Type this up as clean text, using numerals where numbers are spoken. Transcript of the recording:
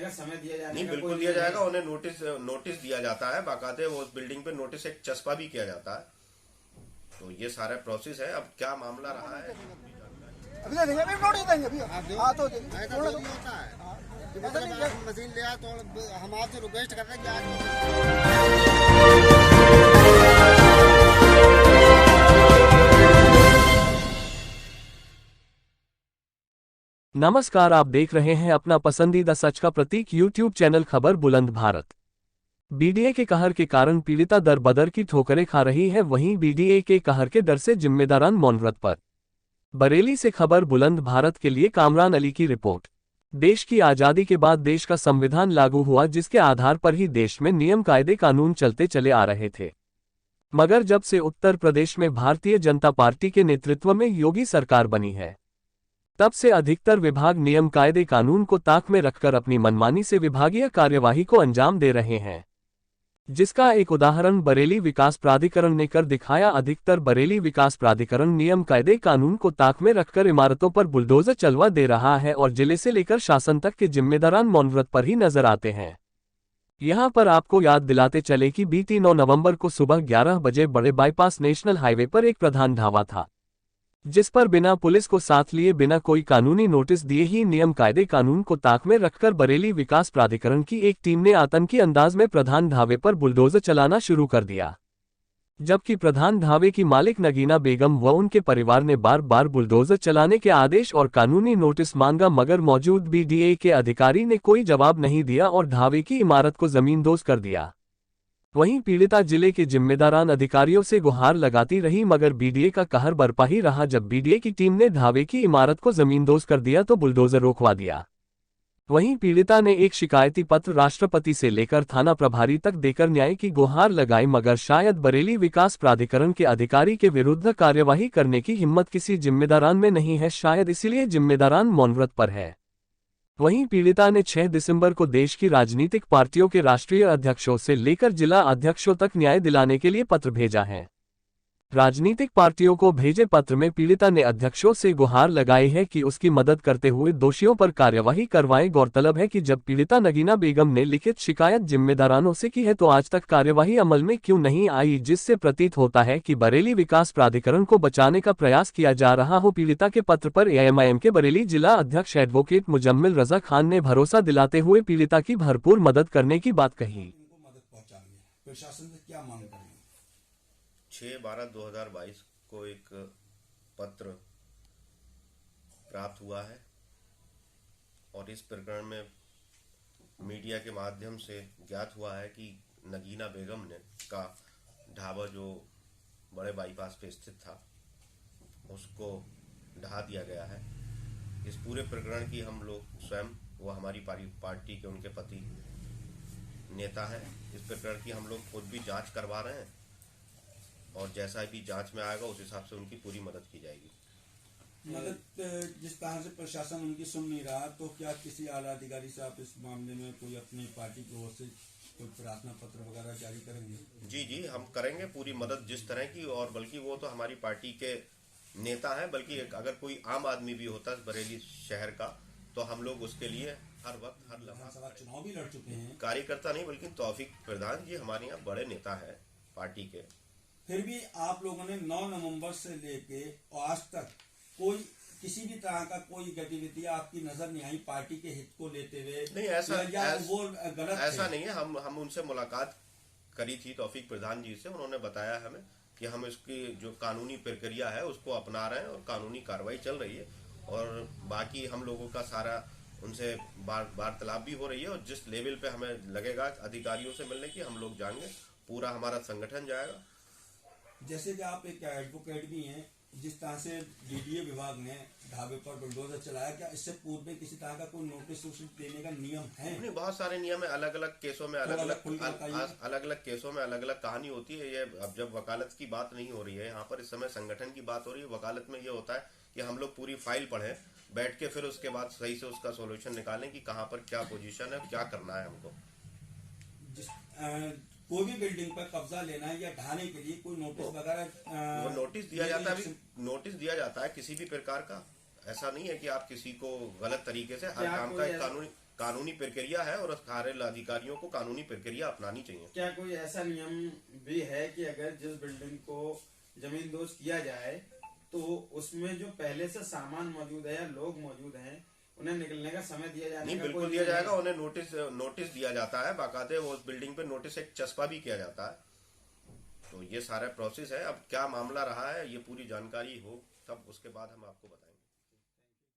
का समय दिया जाएगा? नहीं, बिल्कुल दिया जाएगा। उन्हें नोटिस दिया जाता है बाकायदे, वो उस बिल्डिंग पे नोटिस एक चस्पा भी किया जाता है। तो ये सारा प्रोसेस है। अब क्या मामला रहा है अभी देंगे, अभी नोटिस देंगे अभी। हाँ तो देंगे। ऐसा थोड़ी होता है कि मतलब आप मशीन ले आए तो हम आपसे रिक्वेस्ट कर रहे हैं कि नमस्कार, आप देख रहे हैं अपना पसंदीदा सच का प्रतीक यूट्यूब चैनल खबर बुलंद भारत। बीडीए के कहर के कारण पीड़िता दर बदर की ठोकरें खा रही है, वहीं बीडीए के कहर के डर से जिम्मेदारान मौन व्रत पर। बरेली से खबर बुलंद भारत के लिए कामरान अली की रिपोर्ट। देश की आज़ादी के बाद देश का संविधान लागू हुआ, जिसके आधार पर ही देश में नियम कायदे कानून चलते चले आ रहे थे। मगर जब से उत्तर प्रदेश में भारतीय जनता पार्टी के नेतृत्व में योगी सरकार बनी है, तब से अधिकतर विभाग नियम कायदे कानून को ताक में रखकर अपनी मनमानी से विभागीय कार्यवाही को अंजाम दे रहे हैं, जिसका एक उदाहरण बरेली विकास प्राधिकरण ने कर दिखाया। अधिकतर बरेली विकास प्राधिकरण नियम कायदे कानून को ताक में रखकर इमारतों पर बुलडोजर चलवा दे रहा है और जिले से लेकर शासन तक के जिम्मेदारान मौन व्रत पर ही नजर आते हैं। यहां पर आपको याद दिलाते चले कि बीती 9 नवंबर को सुबह 11 बजे बड़े बाईपास नेशनल हाईवे पर एक प्रधान ढाबा था, जिस पर बिना पुलिस को साथ लिए बिना कोई कानूनी नोटिस दिए ही नियम कायदे कानून को ताक में रखकर बरेली विकास प्राधिकरण की एक टीम ने आतंकी अंदाज में प्रधान ढाबे पर बुलडोजर चलाना शुरू कर दिया। जबकि प्रधान ढाबे की मालिक नगीना बेगम व उनके परिवार ने बार बार बुलडोजर चलाने के आदेश और कानूनी नोटिस मांगा, मगर मौजूद बीडीए के अधिकारी ने कोई जवाब नहीं दिया और ढाबे की इमारत को जमींदोज कर दिया। वहीं पीड़िता जिले के जिम्मेदारान अधिकारियों से गुहार लगाती रही, मगर बीडीए का कहर बरपा ही रहा। जब बीडीए की टीम ने ढाबे की इमारत को जमींदोज कर दिया तो बुलडोजर रोकवा दिया। वहीं पीड़िता ने एक शिकायती पत्र राष्ट्रपति से लेकर थाना प्रभारी तक देकर न्याय की गुहार लगाई, मगर शायद बरेली विकास प्राधिकरण के अधिकारी के विरुद्ध कार्यवाही करने की हिम्मत किसी जिम्मेदारान में नहीं है। शायद इसीलिए जिम्मेदारान मौन व्रत पर है। वहीं पीड़िता ने 6 दिसंबर को देश की राजनीतिक पार्टियों के राष्ट्रीय अध्यक्षों से लेकर जिला अध्यक्षों तक न्याय दिलाने के लिए पत्र भेजा है। राजनीतिक पार्टियों को भेजे पत्र में पीड़िता ने अध्यक्षों से गुहार लगाई है कि उसकी मदद करते हुए दोषियों पर कार्यवाही करवाएं। गौरतलब है कि जब पीड़िता नगीना बेगम ने लिखित शिकायत जिम्मेदारानों से की है तो आज तक कार्यवाही अमल में क्यों नहीं आई, जिससे प्रतीत होता है कि बरेली विकास प्राधिकरण को बचाने का प्रयास किया जा रहा हो। पीड़िता के पत्र पर एएमआईएम के बरेली जिला अध्यक्ष एडवोकेट मुजम्मिल रजा खान ने भरोसा दिलाते हुए पीड़िता की भरपूर मदद करने की बात कही। प्रशासन से क्या मांग करेंगे? 6/12/2022 को एक पत्र प्राप्त हुआ है और इस प्रकरण में मीडिया के माध्यम से ज्ञात हुआ है कि नगीना बेगम ने का ढाबा जो बड़े बाईपास पे स्थित था उसको ढहा दिया गया है। इस पूरे प्रकरण की हम लोग स्वयं, वो हमारी पार्टी के उनके पति नेता हैं, इस प्रकरण की हम लोग खुद भी जांच करवा रहे हैं और जैसा भी जांच में आएगा उस हिसाब से उनकी पूरी मदद की जाएगी। मदद जिस तरह से प्रशासन उनकी सुन नहीं रहा, तो क्या किसी आला अधिकारी से आप इस मामले में कोई अपनी पार्टी की ओर से कोई प्रार्थना पत्र वगैरह जारी करेंगे? जी, हम करेंगे पूरी मदद जिस तरह की, और बल्कि वो तो हमारी पार्टी के नेता हैं, बल्कि अगर कोई आम आदमी भी होता है बरेली शहर का तो हम लोग उसके लिए हर वक्त हर लम्हा चुनाव भी लड़ चुके हैं। कार्यकर्ता नहीं बल्कि तौफीक प्रधान जी हमारे यहाँ बड़े नेता है पार्टी के। फिर भी आप लोगों ने 9 नवंबर से लेके आज तक कोई किसी भी तरह का कोई गतिविधि आपकी नजर नहीं आई पार्टी के हित को लेते हुए? नहीं, वो गलत ऐसा नहीं है। हम उनसे मुलाकात करी थी तौफीक प्रधान जी से, उन्होंने बताया हमें कि हम इसकी जो कानूनी प्रक्रिया है उसको अपना रहे हैं और कानूनी कार्रवाई चल रही है और बाकी हम लोगों का सारा उनसे वार्तालाप भी हो रही है और जिस लेवल पे हमें लगेगा अधिकारियों से मिलने की हम लोग जाएंगे, पूरा हमारा संगठन जाएगा। जैसे कि आप एक एडवोकेट भी हैं, जिस तरह से डीडीए विभाग ने ढाबे पर बुलडोजर चलाया, क्या इससे पूर्व में किसी तरह का कोई नोटिस देने का नियम है? नहीं, बहुत सारे नियम है। अलग अलग केसों में अलग अलग केसों में अलग अलग कहानी होती है। ये अब जब वकालत की बात नहीं हो रही है यहाँ पर, इस समय संगठन की बात हो रही है। वकालत में ये होता है कि हम लोग पूरी फाइल पढ़ें बैठ के, फिर उसके बाद सही से उसका सोल्यूशन निकालें कि कहाँ पर क्या पोजीशन है, क्या करना है हमको। कोई भी बिल्डिंग पर कब्जा लेना है या ढाने के लिए कोई नोटिस वगैरह? वो नोटिस दिया जाता है, नोटिस दिया जाता है किसी भी प्रकार का। ऐसा नहीं है कि आप किसी को गलत तरीके से हर काम का एक कानूनी प्रक्रिया है और कार्य अधिकारियों को कानूनी प्रक्रिया अपनानी चाहिए। क्या कोई ऐसा नियम भी है कि अगर जिस बिल्डिंग को जमीन दोज किया जाए तो उसमें जो पहले से सामान मौजूद है या लोग मौजूद हैं उन्हें निकलने का समय दिया जाने नहीं, का बिल्कुल कोई दिया नियम है? जाएगा। उन्हें नोटिस दिया जाता है, बाकायदे उस बिल्डिंग पे नोटिस एक चस्पा भी किया जाता है। तो ये सारा प्रोसेस है। अब क्या मामला रहा है ये पूरी जानकारी हो तब उसके बाद हम आपको बताएंगे।